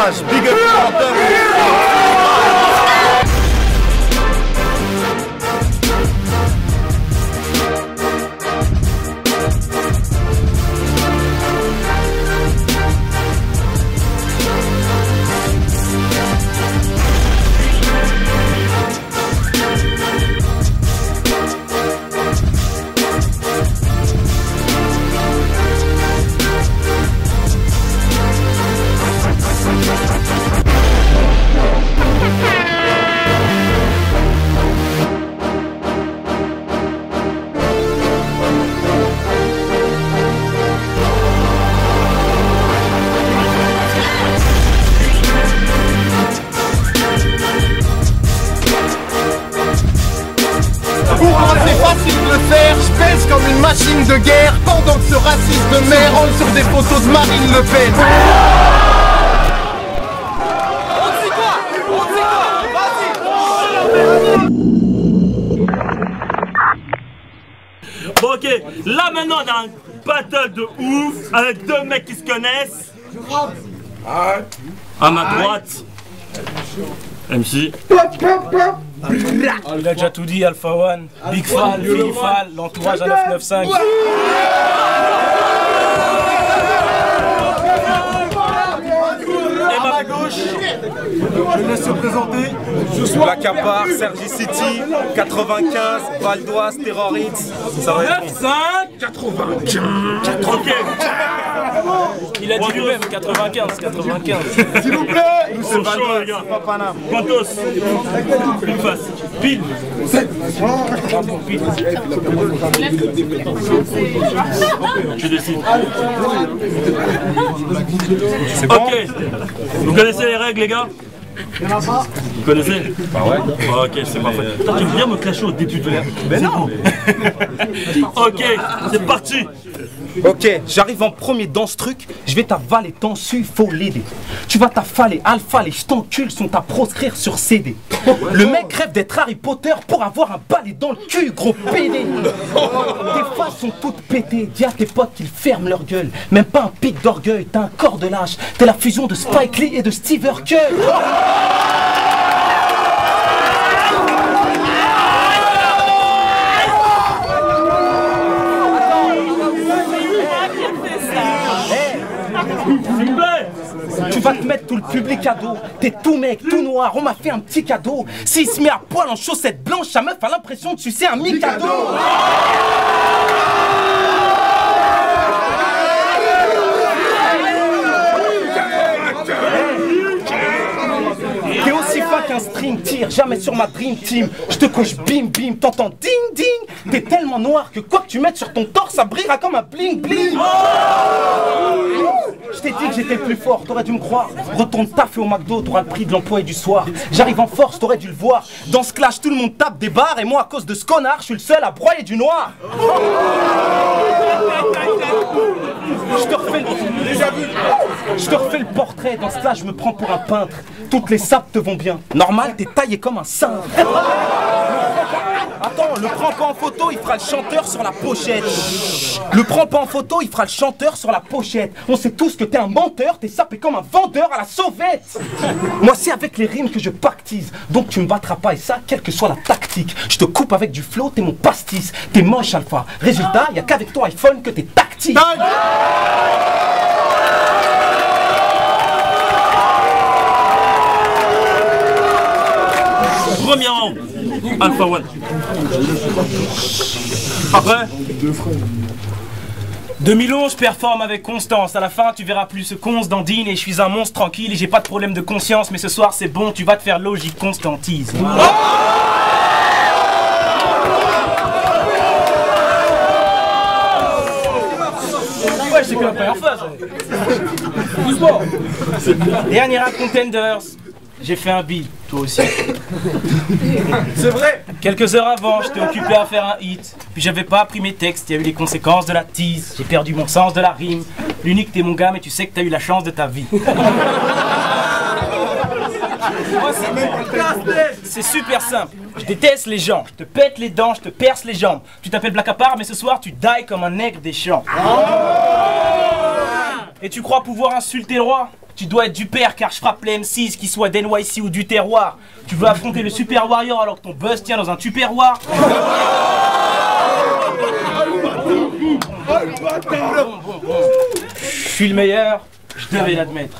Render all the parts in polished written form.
courage, big up Quentin. Je pèse comme une machine de guerre pendant que ce raciste de merde rentre sur des photos de Marine Le Pen. Bon ok, là maintenant on a un battle de ouf avec deux mecs qui se connaissent. À ma droite, MC. Il a déjà tout dit, Alpha One, Big Fall, Philippe Fall, l'entourage à 995. Et à ma gauche, Je laisse se présenter. Black Apart, Sergi City, 95, Val d'Oise, Terror Hits. Ça va être 5, 95. Ok. Il a dit lui-même 95. S'il vous plaît. Nous C'est chaud les gars. Quantos. Une face. Pile. Tu décides. C'est bon. Ok. Vous connaissez les règles les gars? Vous connaissez? Bah ouais. Ok, c'est parfait. Toi, tu veux bien me clasher au début de l'air? Mais non. Ok, c'est parti. Ok, j'arrive en premier dans ce truc, je vais t'avaler, t'en suis, faut l'aider. Tu vas t'affaler, alpha, les je t'encule sont à proscrire sur CD. Le mec rêve d'être Harry Potter pour avoir un balai dans le cul, gros PD. Tes faces sont toutes pétées, dis à tes potes qu'ils ferment leur gueule. Même pas un pic d'orgueil, t'as un corps de lâche, t'es la fusion de Spike Lee et de Steve Urkel. Tu vas te mettre tout le public à dos. T'es tout mec, tout noir, on m'a fait un petit cadeau. S'il se met à poil en chaussettes blanches, sa meuf a l'impression de sucer un mi-cadeau. T'es aussi pas qu'un string, tire jamais sur ma dream team. Je te couche bim bim, t'entends ding ding. T'es tellement noir que quoi que tu mettes sur ton torse, ça brillera comme un bling bling. Je t'ai dit que j'étais le plus fort, t'aurais dû me croire. Retourne taffer au McDo, t'auras le prix de l'employé du soir. J'arrive en force, t'aurais dû le voir. Dans ce clash, tout le monde tape des barres. Et moi, à cause de ce connard, je suis le seul à broyer du noir. Je te refais le portrait. Dans ce clash, je me prends pour un peintre. Toutes les sapes te vont bien. Normal, t'es taillé comme un singe. Attends, le prends pas en photo, il fera le chanteur sur la pochette. Le prends pas en photo, il fera le chanteur sur la pochette. On sait tous que t'es un menteur, t'es sapé comme un vendeur à la sauvette. Moi c'est avec les rimes que je pactise. Donc tu me battras pas et ça, quelle que soit la tactique. Je te coupe avec du flow, t'es mon pastis. T'es moche alpha. Résultat, y a qu'avec ton iPhone que t'es tactique. Premier round. Alpha One. Après 2011, je performe avec constance. À la fin, tu verras plus ce conce dandine et je suis un monstre tranquille et j'ai pas de problème de conscience. Mais ce soir, c'est bon, tu vas te faire logique constantise. Ouais, c'est que la première phase. Doucement. Dernier round contenders. J'ai fait un beat, toi aussi. C'est vrai. Quelques heures avant, j'étais occupé à faire un hit. Puis j'avais pas appris mes textes, il y a eu les conséquences de la tease. J'ai perdu mon sens de la rime. L'unique t'es mon gars, mais tu sais que t'as eu la chance de ta vie. C'est super simple. Je déteste les gens. Je te pète les dents, je te perce les jambes. Tu t'appelles Black Apart, mais ce soir tu die comme un nègre des champs. Et tu crois pouvoir insulter le roi? Tu dois être du père car je frappe les M6, qu'ils soient d'NYC ou du terroir. Tu veux affronter le Super Warrior alors que ton buzz tient dans un tupperware. Je suis le meilleur, je devais l'admettre.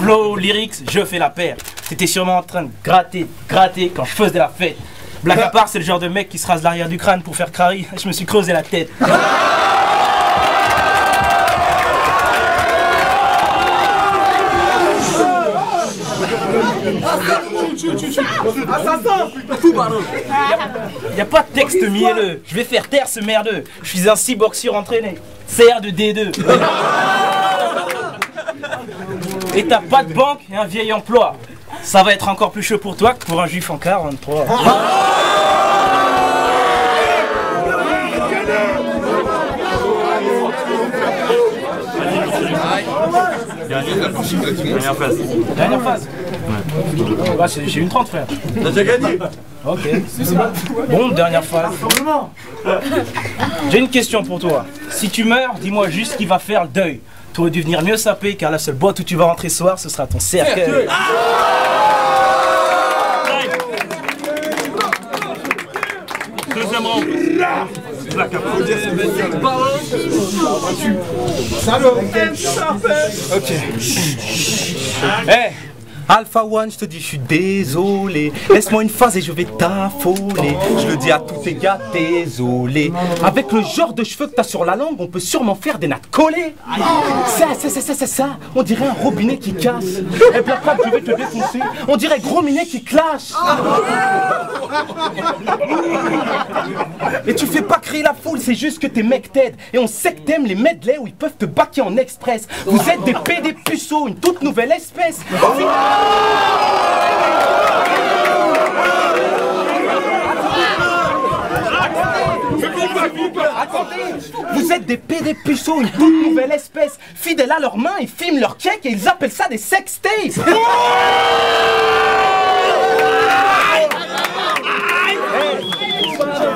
Flow, lyrics, je fais la paire. T'étais sûrement en train de gratter quand je faisais la fête. Blague à part, c'est le genre de mec qui se rase l'arrière du crâne pour faire crari. Je me suis creusé la tête. Y a pas de texte mielleux. Je vais faire taire ce merdeux. Je suis un cyborg surentraîné. CR de D2. Et t'as pas de banque et un vieil emploi. Ça va être encore plus chaud pour toi que pour un juif en 43. Dernière phase. Dernière phase. Ouais. Bah, j'ai une 30, frère. T'as déjà gagné. Ok. Bon, dernière phase. J'ai une question pour toi. Si tu meurs, dis-moi juste qui va faire le deuil. Tu aurais dû venir mieux saper car la seule boîte où tu vas rentrer ce soir, ce sera ton cercueil. Deuxième round. Ok. Hey, Alpha One, je te dis, je suis désolé. Laisse-moi une phase et je vais t'affoler. Je le dis à tous tes gars, désolé. Avec le genre de cheveux que t'as sur la langue, on peut sûrement faire des nattes collées. Ça, on dirait un robinet qui casse. Et Black Pat, je vais te défoncer. On dirait Gros Minet qui clash. Et tu fais pas crier la foule, c'est juste que tes mecs t'aident. Et on sait que t'aimes les medley où ils peuvent te baquer en express. Vous êtes des PD puceaux, une toute nouvelle espèce. Attendez, vous êtes des PD puceaux, une toute nouvelle espèce. Fidèles à leurs mains, ils filment leur cake et ils appellent ça des sextapes.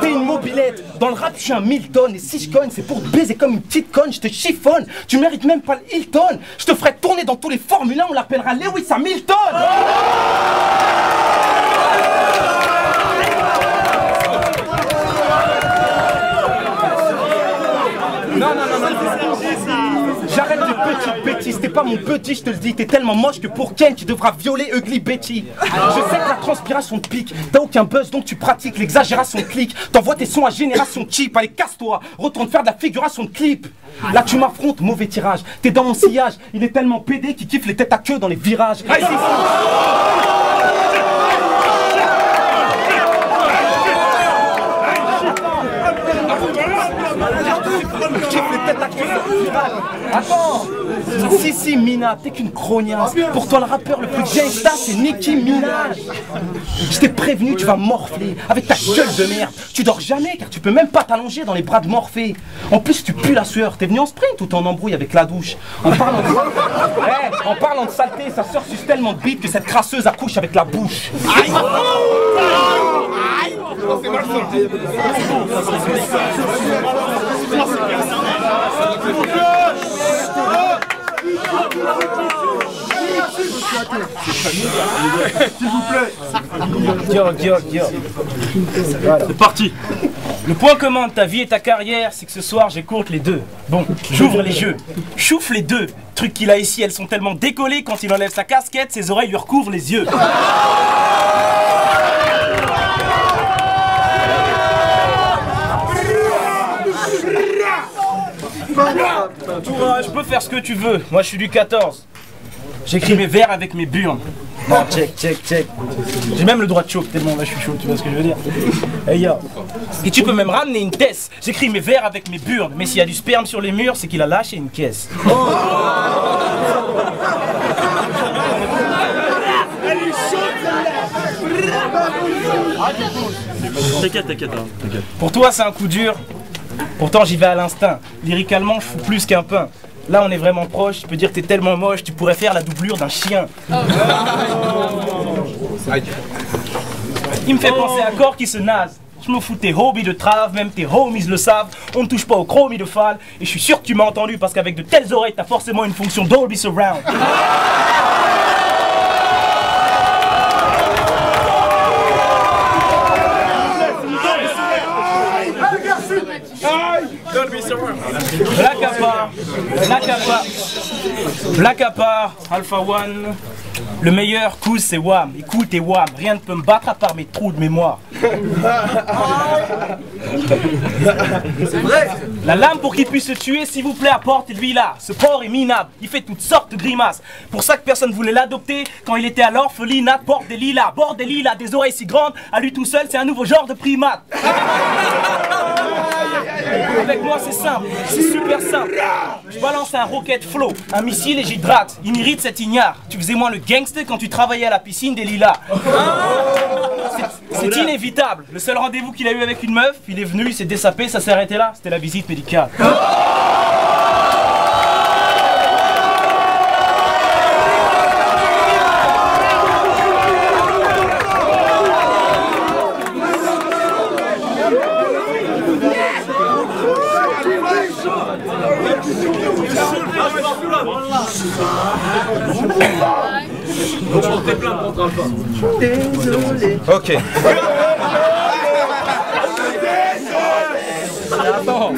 T'es une mobilette, dans le rap je suis un Milton. Et si je cogne c'est pour te baiser comme une petite conne. Je te chiffonne, tu mérites même pas le Hilton. Je te ferai tourner dans tous les Formule 1, on l'appellera Lewis Hamilton. Non. J'arrête de petites bêtises, t'es pas mon petit, je te le dis. T'es tellement moche que pour Ken tu devras violer Ugly Betty. Je sais que la transpiration te pique, t'as aucun buzz donc tu pratiques l'exagération clique. T'envoies tes sons à génération cheap, allez casse-toi, retourne faire de la figuration de clip. Là tu m'affrontes, mauvais tirage, t'es dans mon sillage. Il est tellement pédé qu'il kiffe les têtes à queue dans les virages. Attends, si Mina, t'es qu'une crognasse. Pour toi le rappeur le plus gangsta c'est Nicki Minaj. Je t'ai prévenu, tu vas morfler avec ta gueule de merde. Tu dors jamais car tu peux même pas t'allonger dans les bras de Morphée. En plus tu pues la sueur, t'es venu en sprint ou t'es en embrouille avec la douche. En parlant de saleté, sa sœur suce tellement de bite que cette crasseuse accouche avec la bouche. Aïe. C'est mal sorti. S'il vous plaît. Voilà. C'est parti. Le point commun de ta vie et ta carrière, c'est que ce soir j'écoute les deux. Bon, j'ouvre les yeux. Chouffe les deux. Truc qu'il a ici, elles sont tellement décollées, quand il enlève sa casquette, ses oreilles lui recouvrent les yeux. Je peux faire ce que tu veux, moi je suis du 14. J'écris mes vers avec mes burnes. Non, check. J'ai même le droit de choke tellement là je suis chaud, tu vois ce que je veux dire. Hey yo. Et tu peux même ramener une caisse. J'écris mes vers avec mes burnes, mais s'il y a du sperme sur les murs, c'est qu'il a lâché une caisse. T'inquiète. Pour toi c'est un coup dur, pourtant j'y vais à l'instinct. Lyricalement je fous plus qu'un pain. Là on est vraiment proche, je peux dire que t'es tellement moche, tu pourrais faire la doublure d'un chien. Il me fait penser à Corps qui se nase. Je me fous de tes hobbies de trave, même tes homies le savent. On ne touche pas au chromie de Fall. Et je suis sûr que tu m'as entendu parce qu'avec de telles oreilles, t'as forcément une fonction Dolby Surround. Black à part, Alpha One. Le meilleur coup c'est Wham. Écoute et Wham, rien ne peut me battre à part mes trous de mémoire. C'est vrai. La lame pour qu'il puisse se tuer, s'il vous plaît, apportez-lui là. Ce porc est minable, il fait toutes sortes de grimaces. Pour ça que personne voulait l'adopter quand il était à l'orphelinat. Porte des lilas, bord des lilas, des oreilles si grandes. À lui tout seul, c'est un nouveau genre de primate. Avec moi c'est simple, c'est super simple. Je balance un rocket flow, un missile et j'hydrate. Il m'irrite cet ignare. Tu faisais moins le gangster quand tu travaillais à la piscine des lilas. C'est inévitable. Le seul rendez-vous qu'il a eu avec une meuf, il est venu, il s'est dessapé, ça s'est arrêté là. C'était la visite médicale. Désolé. Ok. Attends.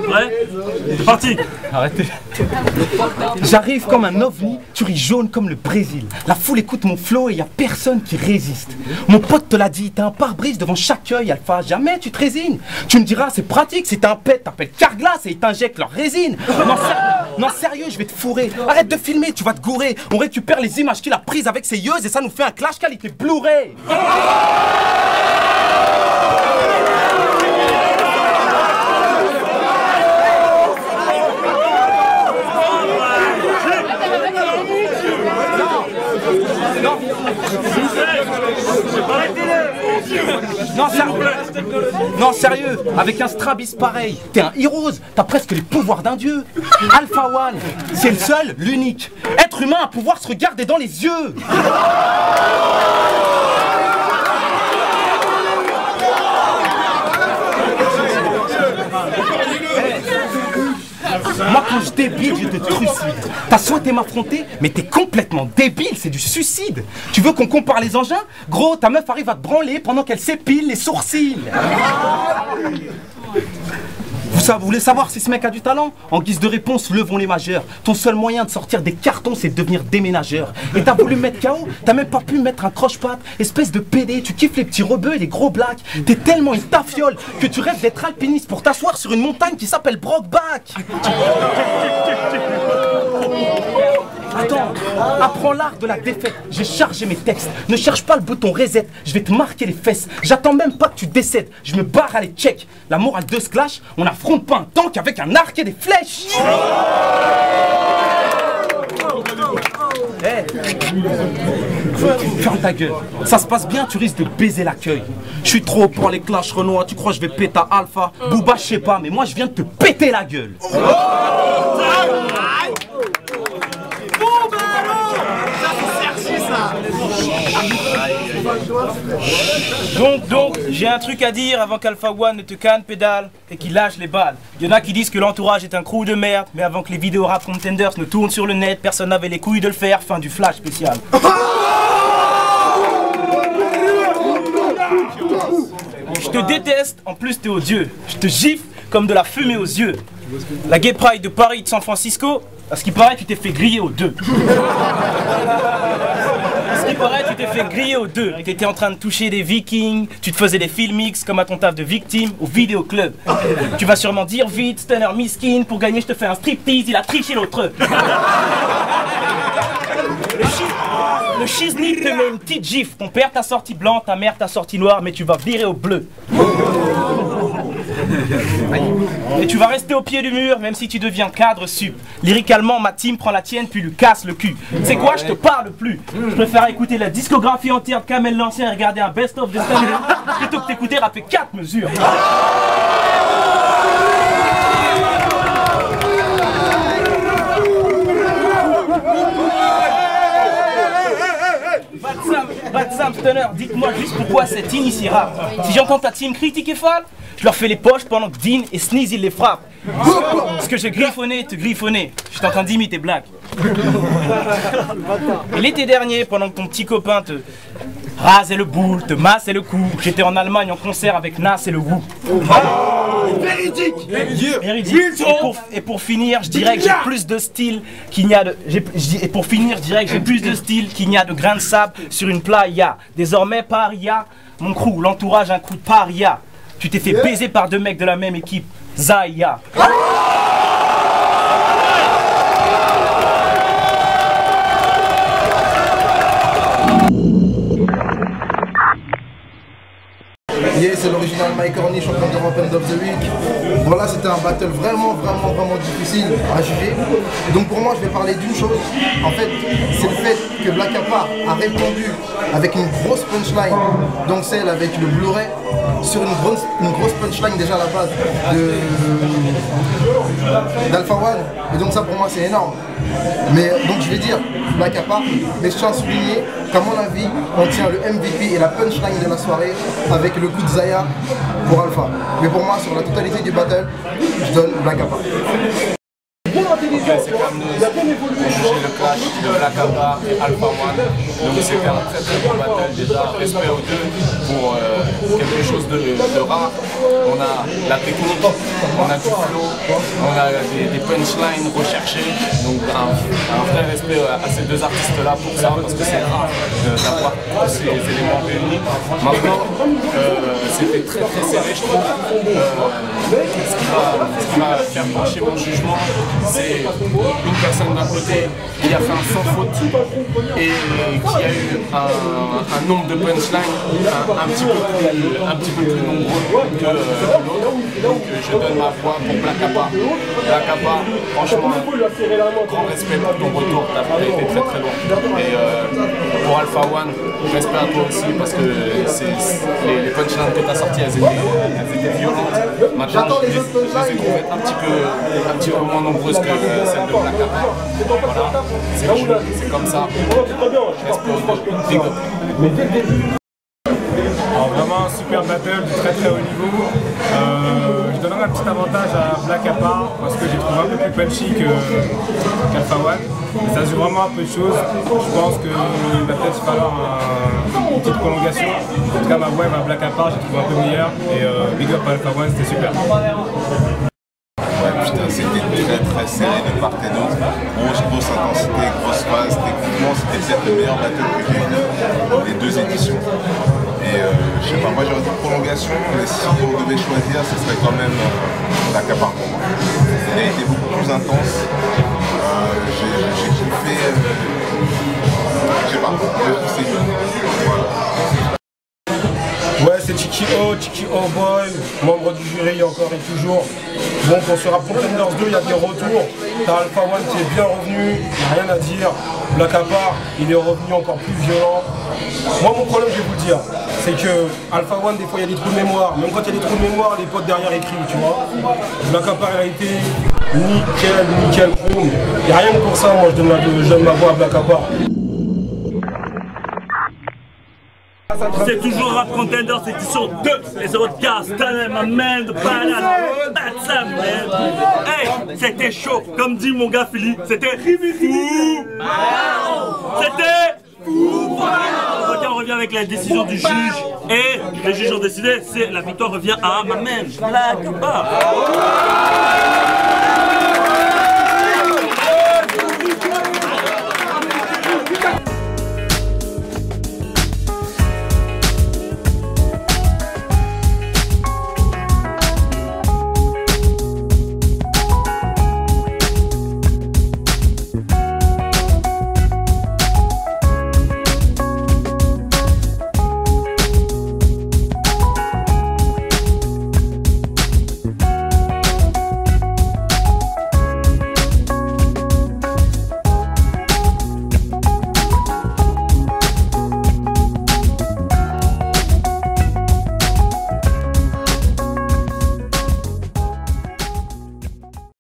Ouais, c'est parti. Arrêtez. J'arrive comme un ovni, tu ris jaune comme le Brésil. La foule écoute mon flow et y a personne qui résiste. Mon pote te l'a dit, t'as un pare-brise devant chaque œil, Alpha, jamais tu te résignes. Tu me diras, c'est pratique, c'est un pet, t'appelles Carglass et ils t'injectent leur résine. Non, sérieux, je vais te fourrer. Arrête de filmer, tu vas te gourer. On récupère les images qu'il a prises avec ses yeux et ça nous fait un clash qualité Blu-ray. Non, sérieux, avec un Strabis pareil, t'es un heroes, t'as presque les pouvoirs d'un dieu. Alpha One, c'est le seul, l'unique être humain à pouvoir se regarder dans les yeux. Moi quand je débile, je te trucide. T'as souhaité m'affronter, mais t'es complètement débile, c'est du suicide. Tu veux qu'on compare les engins? Gros, ta meuf arrive à te branler pendant qu'elle s'épile les sourcils. Vous voulez savoir si ce mec a du talent? En guise de réponse, levons les majeurs. Ton seul moyen de sortir des cartons, c'est de devenir déménageur. Et t'as voulu me mettre KO, t'as même pas pu mettre un croche-patte. Espèce de PD, tu kiffes les petits rebeux et les gros blacks. T'es tellement une tafiole que tu rêves d'être alpiniste pour t'asseoir sur une montagne qui s'appelle Brockback. Attends, apprends l'art de la défaite. J'ai chargé mes textes. Ne cherche pas le bouton reset. Je vais te marquer les fesses. J'attends même pas que tu décèdes. Je me barre à les check. La morale de ce clash, on n'affronte pas un tank avec un arc et des flèches. Hey. Ferme ta gueule. Ça se passe bien, tu risques de baiser l'accueil. Je suis trop pour les clashs Renoir. Tu crois que je vais péter à Alpha? Booba, je sais pas, mais moi je viens de te péter la gueule. Donc, j'ai un truc à dire avant qu'Alpha One ne te canne pédale et qu'il lâche les balles. Il y en a qui disent que l'entourage est un crew de merde, mais avant que les vidéos rap contenders ne tournent sur le net, personne n'avait les couilles de le faire. Fin du flash spécial. Je te déteste, en plus t'es odieux. Je te gifle comme de la fumée aux yeux. La Gay Pride de Paris et de San Francisco, à ce qui paraît, tu t'es fait griller aux deux. À ce qui paraît, tu t'es fait griller aux deux. Tu étais en train de toucher des vikings, tu te faisais des filmix comme à ton taf de victime au vidéoclub. Tu vas sûrement dire vite, Stunner miskin, pour gagner je te fais un striptease, il a triché l'autre. Le shiznit te met une petite gifle. Ton père t'a sorti blanc, ta mère t'a sorti noir, mais tu vas virer au bleu. Et tu vas rester au pied du mur, même si tu deviens cadre sup. Lyricalement, ma team prend la tienne, puis lui casse le cul. C'est quoi, je te parle plus. Je préfère écouter la discographie entière de Kamel l'Ancien et regarder un best-of de Stanley plutôt que t'écouter rapper 4 mesures. Bad Sam, Stunner, dites-moi juste pourquoi cette team ici rap. Si j'entends ta team critique et fan, je leur fais les poches pendant que Dean et Sneeze ils les frappent. Parce que j'ai griffonné, te griffonné. Je suis en train d'imiter Black. Et l'été dernier, pendant que ton petit copain te rasait le boule, te massait le cou, j'étais en Allemagne en concert avec Nas et le Wu. Véridique. Véridique. Et pour finir, je dirais que j'ai plus de style qu'il n'y a de. Et pour finir, je dirais que j'ai plus de style qu'il n'y a de grains de sable sur une playa. Désormais, paria, mon crew, l'entourage, un coup de paria. Tu t'es fait baiser par deux mecs de la même équipe. Zaya. Yeah, c'est l'original Mike Orny, champion de Open of the Week. Voilà, c'était un battle vraiment difficile à juger. Donc pour moi, je vais parler d'une chose. En fait, c'est le fait que Black Apart a répondu avec une grosse punchline, donc celle avec le Blu-ray, sur une grosse punchline déjà à la base d'Alpha One. Et donc ça pour moi c'est énorme. Mais donc je vais dire Black Apart, mais je tiens à souligner qu'à mon avis, on tient le MVP et la punchline de la soirée avec le coup de Zaya pour Alpha. Mais pour moi, sur la totalité du battle, je donne Black Apart. C'est comme nous, on jugeait le clash de Black Apart et Alpha One. Donc c'était un très bon battle déjà. Respect aux deux pour quelque chose de rare. On a la technique, on a du flow, on a des punchlines recherchées. Donc un vrai respect à ces deux artistes-là pour ça, parce que c'est rare d'avoir tous ces éléments réunis. Maintenant, c'était très serré, je trouve. Ce qui va faire pencher mon jugement, c'est une personne d'un côté qui a fait un sans faute et qui a eu un nombre de punchlines un petit peu plus nombreux que l'autre. Donc je donne ma voix pour Black Apart. Black Apart, franchement, grand respect pour ton retour, t'as été très loin. Et pour Alpha One, respect à toi aussi parce que les punchlines que t'as sorties, elles étaient violentes. Maintenant, je les ai trouvées un petit peu moins nombreuses que celle de Black Apart. Voilà, c'est cool, c'est comme ça. Respect aux deux. Big up. Alors vraiment un super battle de très haut niveau. Je donnerai un petit avantage à Black Apart parce que j'ai trouvé un peu plus punchy qu'Alpha One. Ça joue vraiment un peu de choses. Je pense qu'il va peut-être falloir une petite prolongation. En tout cas ma voix à Black Apart, j'ai trouvé un peu meilleure. Et big up à Alpha One, c'était super. Putain, c'était très serré de part et d'autre. Grosse intensité, grosse phase. Techniquement, c'était peut-être le meilleur battle que j'ai eu des deux éditions. Et je sais pas, moi j'aurais dit prolongation, mais si on devait choisir, ce serait quand même Black Apart pour moi. Il a été beaucoup plus intense. J'ai kiffé. Je sais pas, c'est voilà. Ouais, c'est Chiki O Boy, membre du jury encore et toujours. Bon, pour ce Rap Contenders 2, il y a des retours. T'as Alpha One qui est bien revenu, il n'y a rien à dire. Black Apart, il est revenu encore plus violent. Moi, mon problème, je vais vous le dire, c'est que Alpha One, des fois, il y a des trous de mémoire. Même quand il y a des trous de mémoire, les potes derrière écrivent, tu vois. Black Apart, il a été nickel, boum. Il n'y a rien que pour ça, moi, je donne ma voix à Black Apart. C'est toujours Rap Contender, c'est édition 2. Les autres gars, Stunner, ma man, de Banane, Bad Sam, man. Hey, c'était chaud. Comme dit mon gars Philly, c'était fou. C'était fou. Ok, on revient avec la décision du juge. Et les juges ont décidé, la victoire revient à ma man, Black Apart.